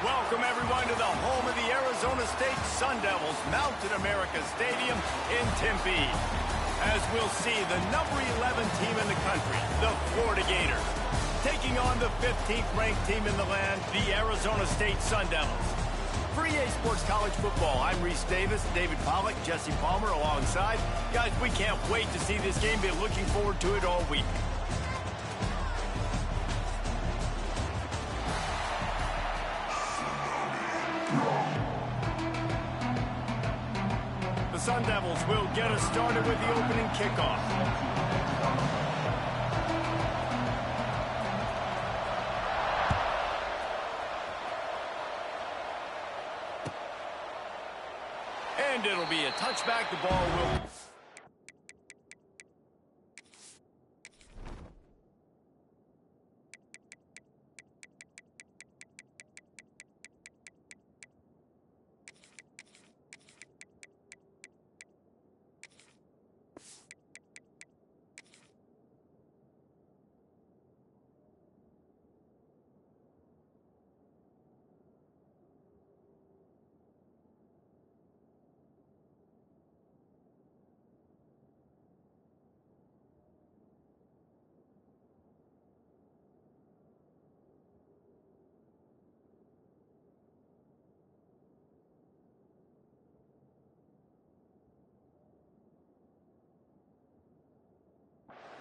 Welcome, everyone, to the home of the Arizona State Sun Devils, Mountain America Stadium in Tempe. As we'll see, the number 11 team in the country, the Florida Gators, taking on the 15th ranked team in the land, the Arizona State Sun Devils. For EA Sports College Football, I'm Reese Davis, David Pollack, Jesse Palmer alongside. Guys, we can't wait to see this game. Been looking forward to it all week. The Sun Devils will get us started with the opening kickoff. And it'll be a touchback. The ball will...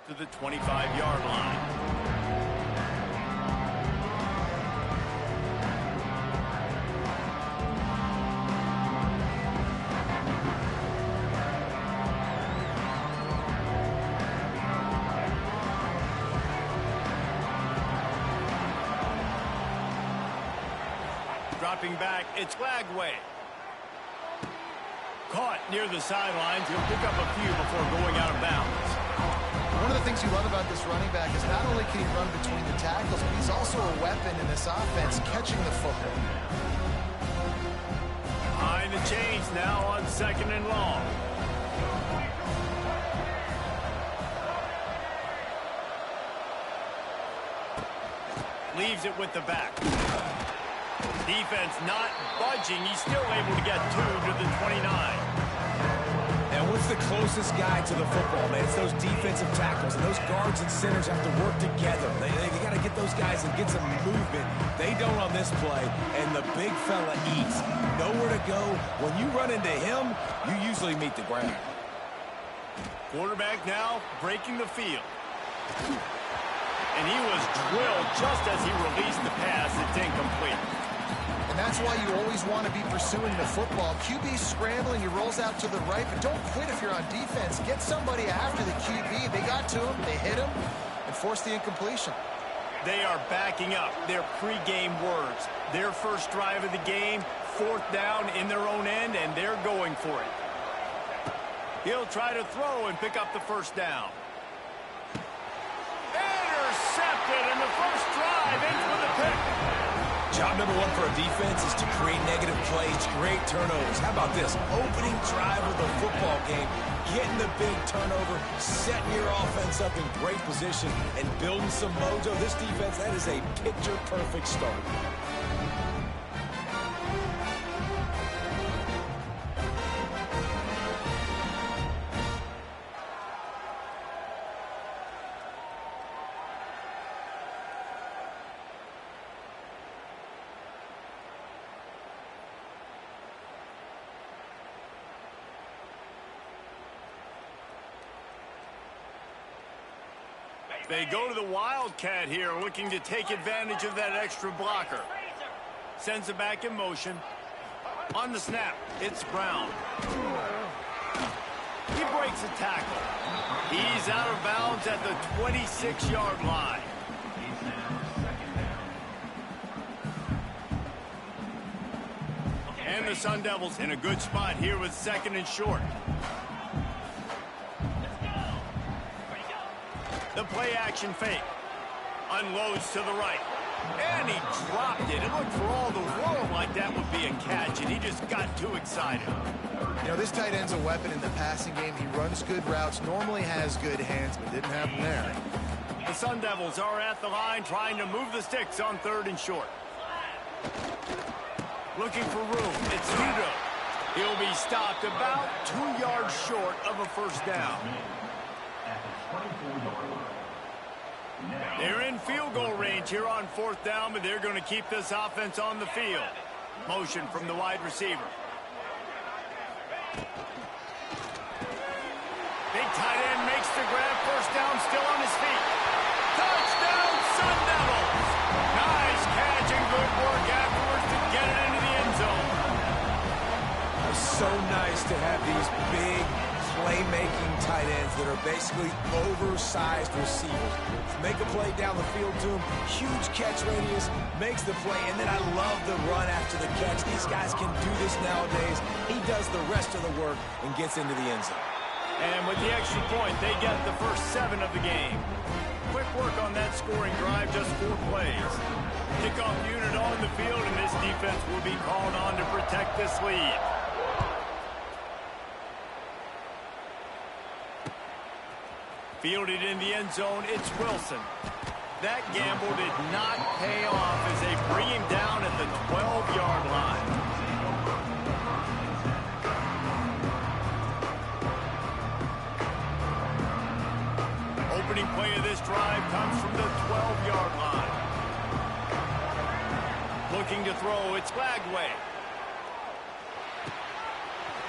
to the 25-yard line. Dropping back, it's Lagway. Caught near the sidelines. He'll pick up a few before going out of bounds. One of the things you love about this running back is not only can he run between the tackles, but he's also a weapon in this offense, catching the football. Behind the chains now on 2nd and long. Leaves it with the back. Defense not budging. He's still able to get 2 to the 29. And what's the closest guy to the football, man? It's those defensive tackles, and those guards and centers have to work together. They got to get those guys and get some movement. They don't on this play, and the big fella eats. Nowhere to go. When you run into him, you usually meet the ground. Quarterback now breaking the field. And he was drilled just as he released the pass. It's incomplete. And that's why you always want to be pursuing the football. QB's scrambling, he rolls out to the right, but don't quit if you're on defense. Get somebody after the QB. They got to him, they hit him, and forced the incompletion. They are backing up their pregame words. Their first drive of the game, 4th down in their own end, and they're going for it. He'll try to throw and pick up the first down. Intercepted, and the first drive ends with a pick. Job number 1 for a defense is to create negative plays, create turnovers. How about this? Opening drive of the football game, getting the big turnover, setting your offense up in great position, and building some mojo. This defense, that is a picture-perfect start. They go to the Wildcat here, looking to take advantage of that extra blocker. Sends it back in motion. On the snap, it's Brown. He breaks a tackle. He's out of bounds at the 26-yard line. And the Sun Devils in a good spot here with 2nd and short. The play action fake. Unloads to the right. And he dropped it. It looked for all the world like that would be a catch, and he just got too excited. You know, this tight end's a weapon in the passing game. He runs good routes, normally has good hands, but didn't happen there. The Sun Devils are at the line trying to move the sticks on 3rd and short. Looking for room. It's Udo. He'll be stopped about 2 yards short of a first down. They're in field goal range here on 4th down, but they're going to keep this offense on the field. Motion from the wide receiver. Big tight end makes the grab. First down, still on his feet. Touchdown, Sun Devils! Nice catch and good work afterwards to get it into the end zone. It's so nice to have these big playmaking tight ends that are basically oversized receivers. Make a play down the field to him, huge catch radius, makes the play, and then I love the run after the catch. These guys can do this nowadays. He does the rest of the work and gets into the end zone. And with the extra point, they get the first 7 of the game. Quick work on that scoring drive, just 4 plays. Kickoff unit on the field, and this defense will be called on to protect this lead. Fielded in the end zone, it's Wilson. That gamble did not pay off as they bring him down at the 12-yard line. Opening play of this drive comes from the 12-yard line. Looking to throw, it's Lagway.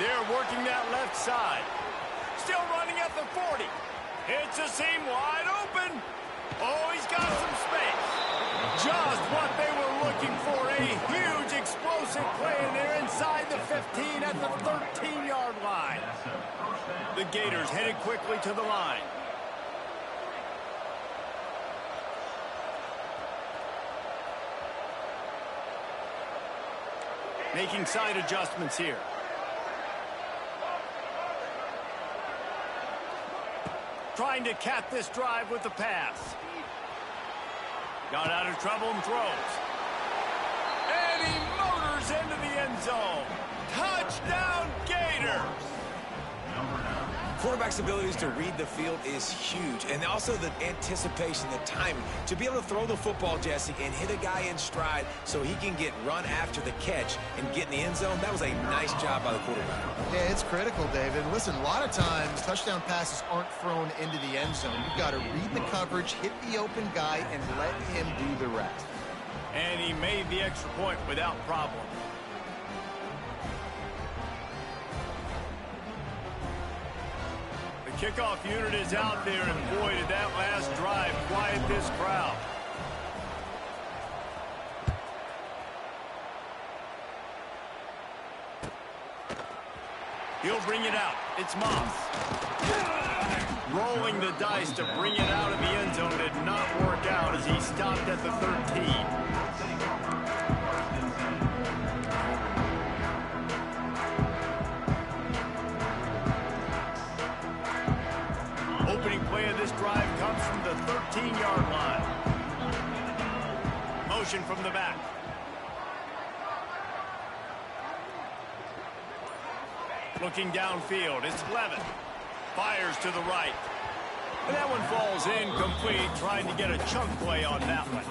They're working that left side. Still running at the 40. It's a seam wide open. Oh, he's got some space. Just what they were looking for. A huge explosive play, and they're inside the 15 at the 13-yard line. The Gators headed quickly to the line. Making side adjustments here. Trying to cap this drive with the pass. Got out of trouble and throws. And he motors into the end zone. Touchdown, Gators! Quarterback's abilities to read the field is huge, and also the anticipation, the timing. To be able to throw the football, Jesse, and hit a guy in stride so he can get run after the catch and get in the end zone, that was a nice job by the quarterback. Yeah, it's critical, David. Listen, a lot of times touchdown passes aren't thrown into the end zone. You've got to read the coverage, hit the open guy, and let him do the rest. And he made the extra point without problem. Kickoff unit is out there, and boy, did that last drive quiet this crowd. He'll bring it out. It's Moss. Rolling the dice to bring it out of the end zone did not work out as he stopped at the 13. Opening play of this drive comes from the 13-yard line. Motion from the back. Looking downfield, it's Levin. Fires to the right. And that one falls incomplete, trying to get a chunk play on that one.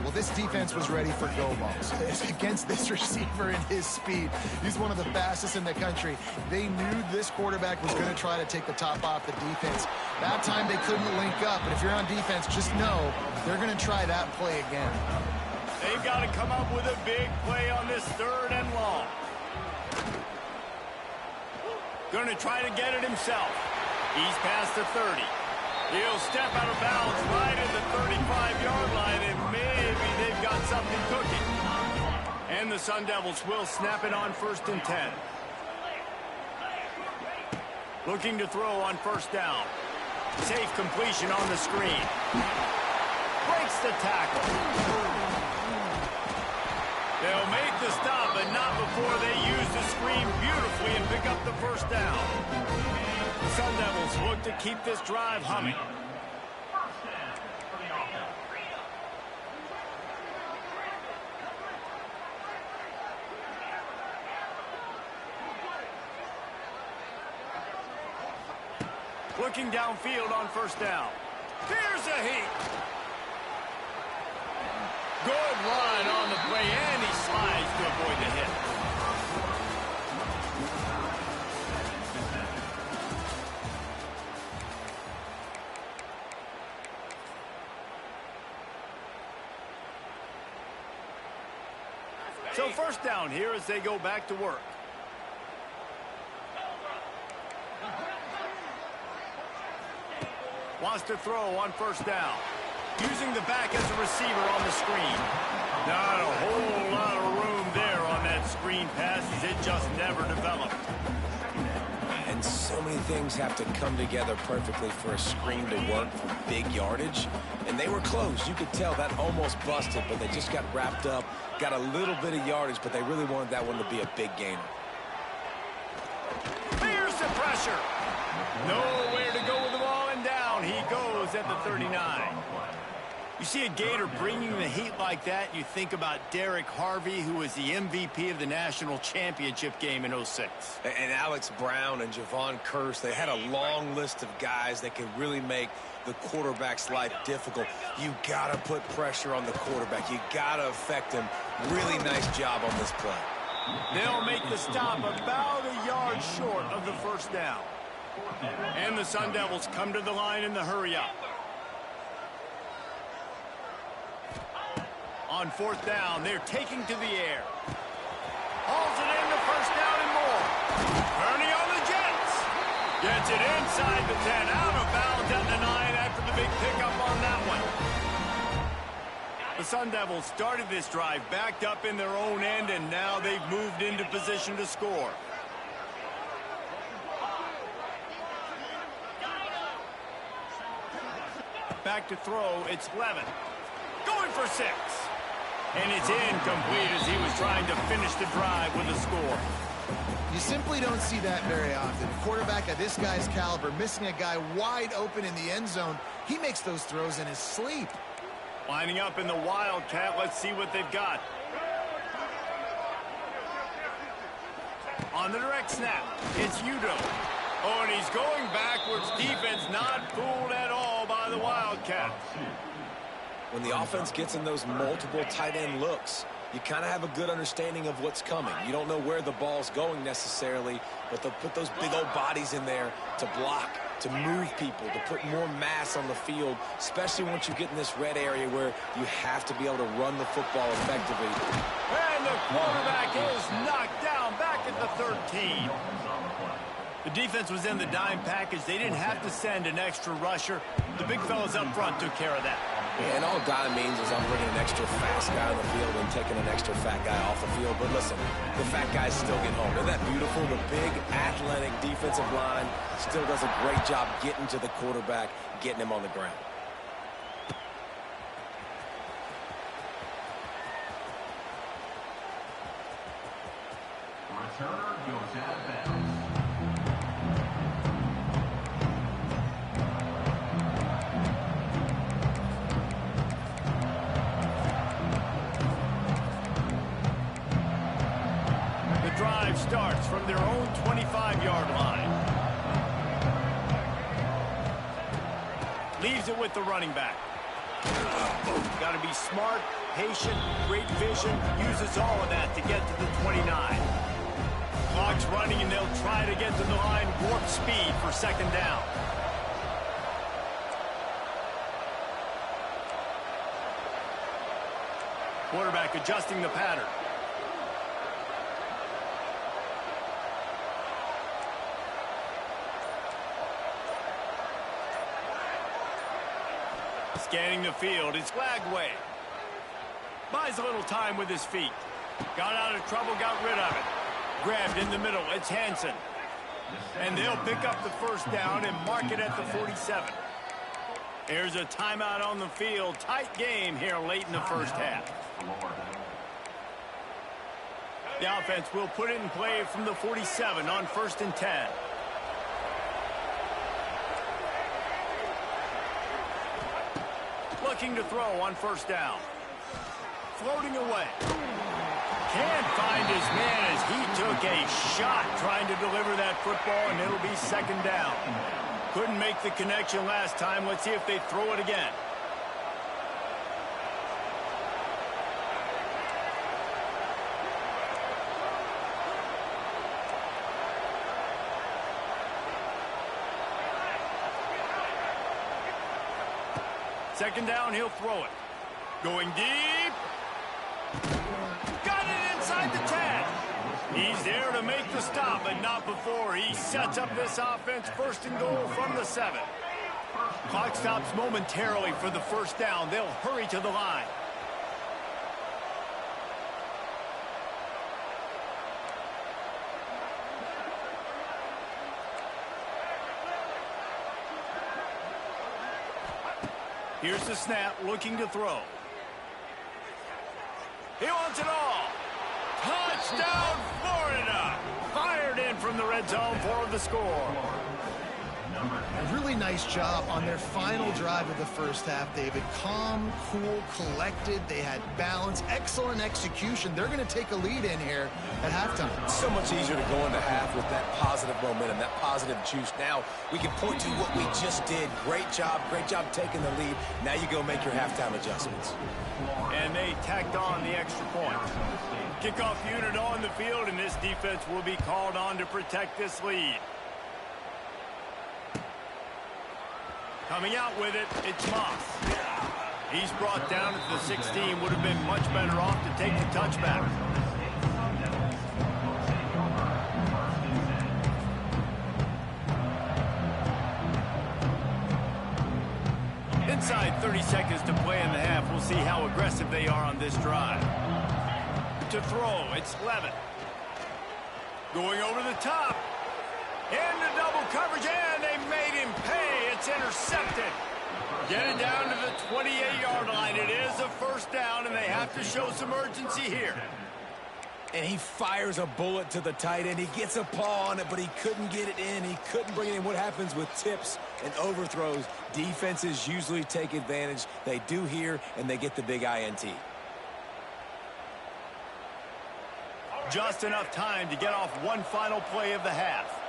Well, this defense was ready for go balls. Against this receiver and his speed, he's one of the fastest in the country. They knew this quarterback was going to try to take the top off the defense. That time they couldn't link up, but if you're on defense, just know they're going to try that play again. They've got to come up with a big play on this 3rd and long. Going to try to get it himself. He's past the 30. He'll step out of bounds right at the 35-yard line, and maybe they've got something cooking. And the Sun Devils will snap it on 1st and 10. Looking to throw on 1st down. Safe completion on the screen. Breaks the tackle. They'll make the stop, but not before they use the screen beautifully and pick up the 1st down. The Sun Devils look to keep this drive humming. Looking downfield on 1st down. Here's a heat. Good run on the play, and he slides to avoid the hit. So first down here as they go back to work. Wants to throw on first down. Using the back as a receiver on the screen. Not a whole lot of room there on that screen pass as it just never developed. And so many things have to come together perfectly for a screen to work for big yardage. And they were close. You could tell that almost busted, but they just got wrapped up, got a little bit of yardage, but they really wanted that one to be a big gainer. Fierce the pressure. Nowhere to go with the ball, and down he goes at the 39. You see a Gator bringing the heat like that, you think about Derek Harvey, who was the MVP of the national championship game in '06. And Alex Brown and Javon Curse, they had a long list of guys that could really make the quarterback's life difficult. You got to put pressure on the quarterback. You got to affect him. Really nice job on this play. They'll make the stop about a yard short of the first down. And the Sun Devils come to the line in the hurry-up. On fourth down, they're taking to the air. Hauls it in the first down and more. Ernie on the Jets. Gets it inside the 10, out of bounds at the 9 after the big pickup on that one. The Sun Devils started this drive backed up in their own end, and now they've moved into position to score. Back to throw, it's Levin. Going for 6. And it's incomplete as he was trying to finish the drive with a score. You simply don't see that very often. A quarterback of this guy's caliber missing a guy wide open in the end zone. He makes those throws in his sleep. Lining up in the Wildcat, let's see what they've got. On the direct snap, it's Udo. Oh, and he's going backwards. Defense not fooled at all by the Wildcats. When the offense gets in those multiple tight end looks, you kind of have a good understanding of what's coming. You don't know where the ball's going necessarily, but they'll put those big old bodies in there to block, to move people, to put more mass on the field, especially once you get in this red area where you have to be able to run the football effectively. And the quarterback is knocked down back at the 13. The defense was in the dime package. They didn't have to send an extra rusher. The big fellas up front took care of that. Yeah, and all dime means is I'm bringing an extra fast guy on the field and taking an extra fat guy off the field. But listen, the fat guys still get home. Isn't that beautiful? The big, athletic defensive line still does a great job getting to the quarterback, getting him on the ground. Returner goes out of bounds. Drive starts from their own 25-yard line. Leaves it with the running back. Got to be smart, patient, great vision. Uses all of that to get to the 29. Clock's running, and they'll try to get to the line warp speed for second down. Quarterback adjusting the pattern. Scanning the field, it's Lagway. Buys a little time with his feet. Got out of trouble, got rid of it. Grabbed in the middle, it's Hansen. And they'll pick up the first down and mark it at the 47. There's a timeout on the field. Tight game here late in the first half. The offense will put it in play from the 47 on 1st and 10. Looking to throw on first down. Floating away. Can't find his man as he took a shot trying to deliver that football, and it'll be second down. Couldn't make the connection last time. Let's see if they throw it again. Second down, he'll throw it. Going deep. Got it inside the 10. He's there to make the stop, but not before he sets up this offense. First and goal from the 7. Clock stops momentarily for the first down. They'll hurry to the line. Here's the snap, looking to throw. He wants it all. Touchdown, Florida! Fired in from the red zone for the score. A really nice job on their final drive of the first half, David. Calm, cool, collected. They had balance, excellent execution. They're going to take a lead in here at halftime. It's so much easier to go into half with that positive momentum, that positive juice. Now we can point to what we just did. Great job taking the lead. Now you go make your halftime adjustments. And they tacked on the extra point. Kickoff unit on the field, and this defense will be called on to protect this lead. Coming out with it, it's Moss. He's brought down at the 16. Would have been much better off to take the touchback. Inside 30 seconds to play in the half. We'll see how aggressive they are on this drive. To throw, it's Levin. Going over the top. Into double coverage, and they made him pay. It's intercepted. Get it down to the 28-yard line. It is a first down, and they have to show some urgency here. And he fires a bullet to the tight end. He gets a paw on it, but he couldn't get it in. He couldn't bring it in. What happens with tips and overthrows? Defenses usually take advantage. They do here, and they get the big INT. Just enough time to get off one final play of the half.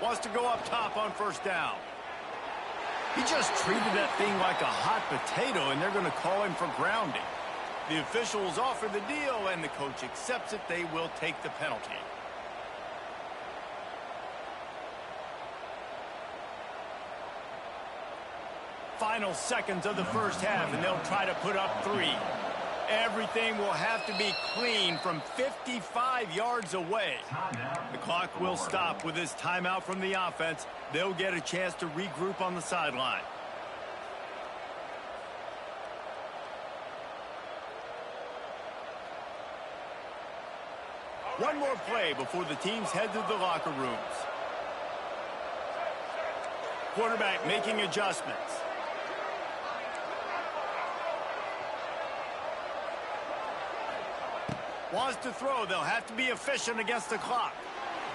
Wants to go up top on first down. He just treated that thing like a hot potato, and they're going to call him for grounding. The officials offer the deal, and the coach accepts it. They will take the penalty. Final seconds of the first half, and they'll try to put up 3. Everything will have to be clean from 55 yards away. The clock will stop with this timeout from the offense. They'll get a chance to regroup on the sideline. One more play before the teams head to the locker rooms. Quarterback making adjustments. Wants to throw. They'll have to be efficient against the clock.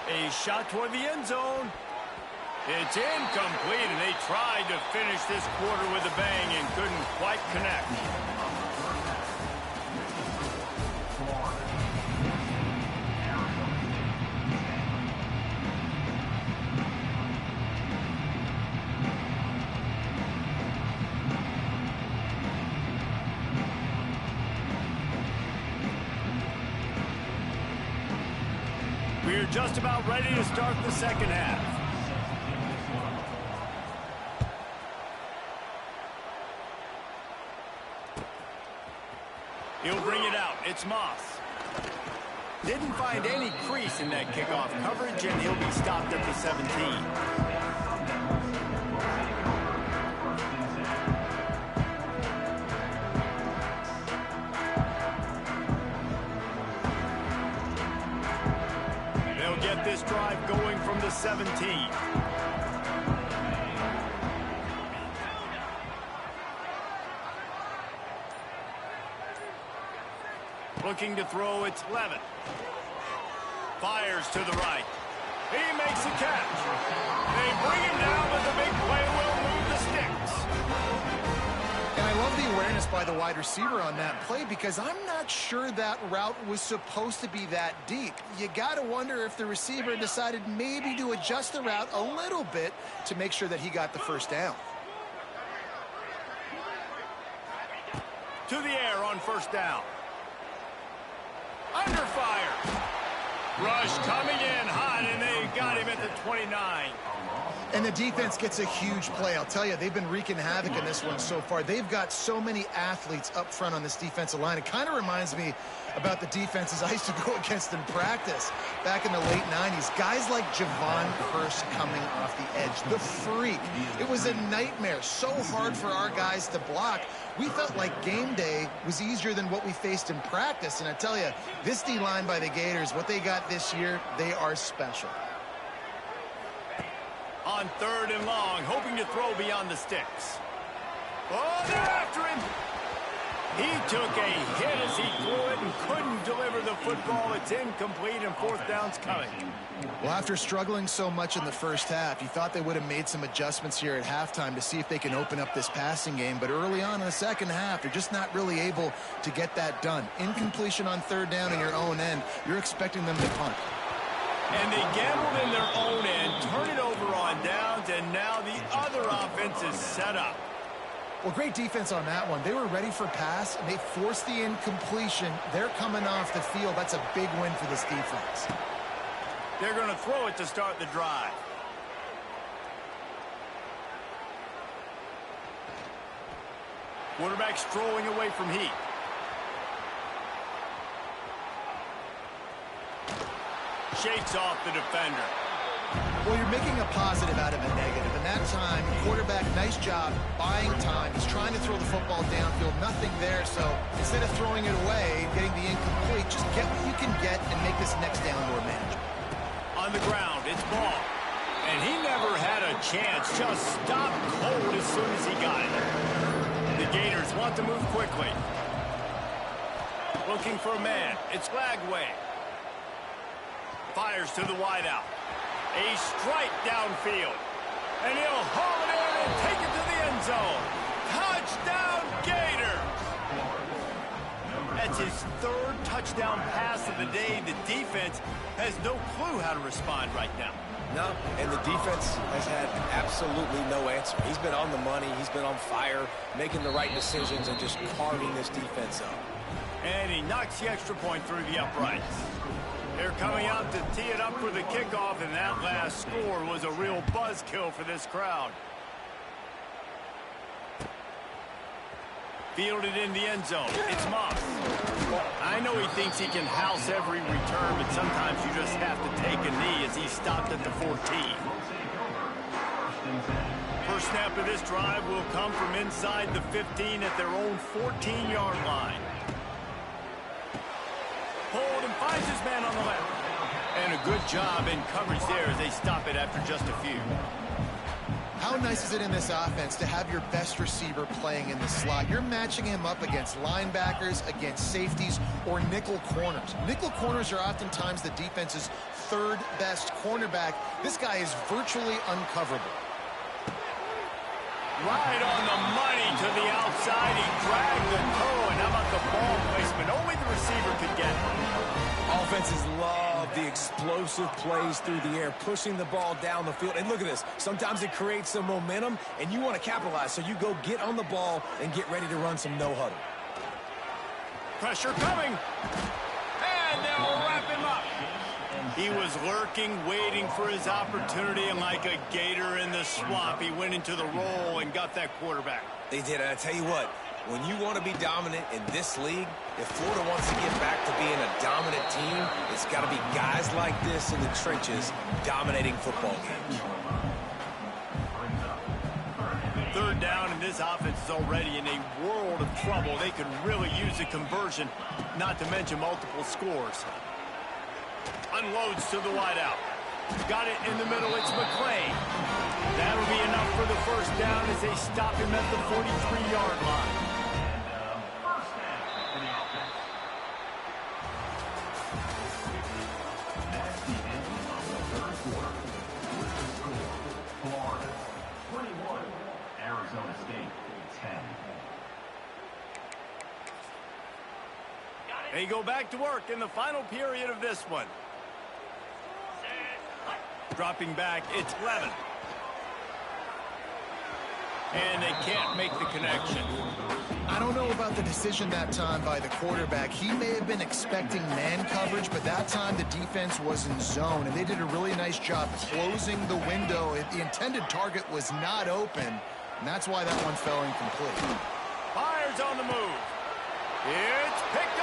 A shot toward the end zone. It's incomplete, and they tried to finish this quarter with a bang and couldn't quite connect. We're just about ready to start the second half. He'll bring it out. It's Moss. Didn't find any crease in that kickoff coverage, and he'll be stopped at the 17. Get this drive going from the 17. Looking to throw, it's Levin. Fires to the right. He makes a catch. They bring him down, but the big play will move the sticks. And I love the awareness by the wide receiver on that play, because I'm not sure that route was supposed to be that deep. You got to wonder if the receiver decided maybe to adjust the route a little bit to make sure that he got the first down. To the air on first down. Under fire. Rush coming in hot, and they got him at the 29. And the defense gets a huge play. I'll tell you, they've been wreaking havoc in this one so far. They've got so many athletes up front on this defensive line. It kind of reminds me about the defenses I used to go against in practice back in the late 90s. Guys like Javon Hurst coming off the edge. The freak. It was a nightmare. So hard for our guys to block. We felt like game day was easier than what we faced in practice. And I tell you, this D-line by the Gators, what they got this year, they are special. On 3rd and long, hoping to throw beyond the sticks. Oh, they're after him. He took a hit as he threw it and couldn't deliver the football. It's incomplete, and 4th down's coming. Well, after struggling so much in the first half, you thought they would have made some adjustments here at halftime to see if they can open up this passing game. But early on in the second half, they're just not really able to get that done. Incompletion on 3rd down in your own end. You're expecting them to punt. And they gambled in their own end, turn it over on downs, and now the other offense is set up. Well, great defense on that one. They were ready for pass, and they forced the incompletion. They're coming off the field. That's a big win for this defense. They're going to throw it to start the drive. Quarterback strolling away from heat. Shakes off the defender. Well, you're making a positive out of a negative. And that time, quarterback, nice job, buying time. He's trying to throw the football downfield. Nothing there, so instead of throwing it away, getting the incomplete, just get what you can get and make this next down more manageable. On the ground, it's ball. And he never had a chance. Just stopped cold as soon as he got it. The Gators want to move quickly. Looking for a man. It's Lagway. Fires to the wideout. A strike downfield. And he'll haul it in and take it to the end zone. Touchdown, Gators! That's his 3rd touchdown pass of the day. The defense has no clue how to respond right now. No, and the defense has had absolutely no answer. He's been on the money. He's been on fire, making the right decisions and just carving this defense up. And he knocks the extra point through the uprights. They're coming out to tee it up for the kickoff, and that last score was a real buzzkill for this crowd. Fielded in the end zone. It's Moss. I know he thinks he can house every return, but sometimes you just have to take a knee as he stopped at the 14. First snap of this drive will come from inside the 15 at their own 14-yard line. Pulled and finds his man on the left. And a good job in coverage there as they stop it after just a few. How nice is it in this offense to have your best receiver playing in the slot? You're matching him up against linebackers, against safeties, or nickel corners. Nickel corners are oftentimes the defense's 3rd best cornerback. This guy is virtually uncoverable. Right on the money to the outside. He dragged the toe, and how about the ball placement? Only the receiver could get it. Offenses love the explosive plays through the air, pushing the ball down the field. And look at this. Sometimes it creates some momentum, and you want to capitalize. So you go get on the ball and get ready to run some no-huddle. Pressure coming. And they'll wrap him up. He was lurking, waiting for his opportunity, and like a gator in the swamp, he went into the roll and got that quarterback. They did, and I tell you what, when you want to be dominant in this league, if Florida wants to get back to being a dominant team, it's got to be guys like this in the trenches dominating football games. 3rd down, and this offense is already in a world of trouble. They could really use a conversion, not to mention multiple scores. Unloads to the wideout. Got it in the middle. It's McClain. That'll be enough for the first down as they stop him at the 43-yard line. First down for the offense. That's the end of the 3rd quarter. Florida 21, Arizona State 10. They go back to work in the final period of this one. Dropping back, it's Levin. and they can't make the connection. I don't know about the decision that time by the quarterback. He may have been expecting man coverage, but that time the defense was in zone, and they did a really nice job closing the window. The intended target was not open, and that's why that one fell incomplete. Fires on the move. It's picked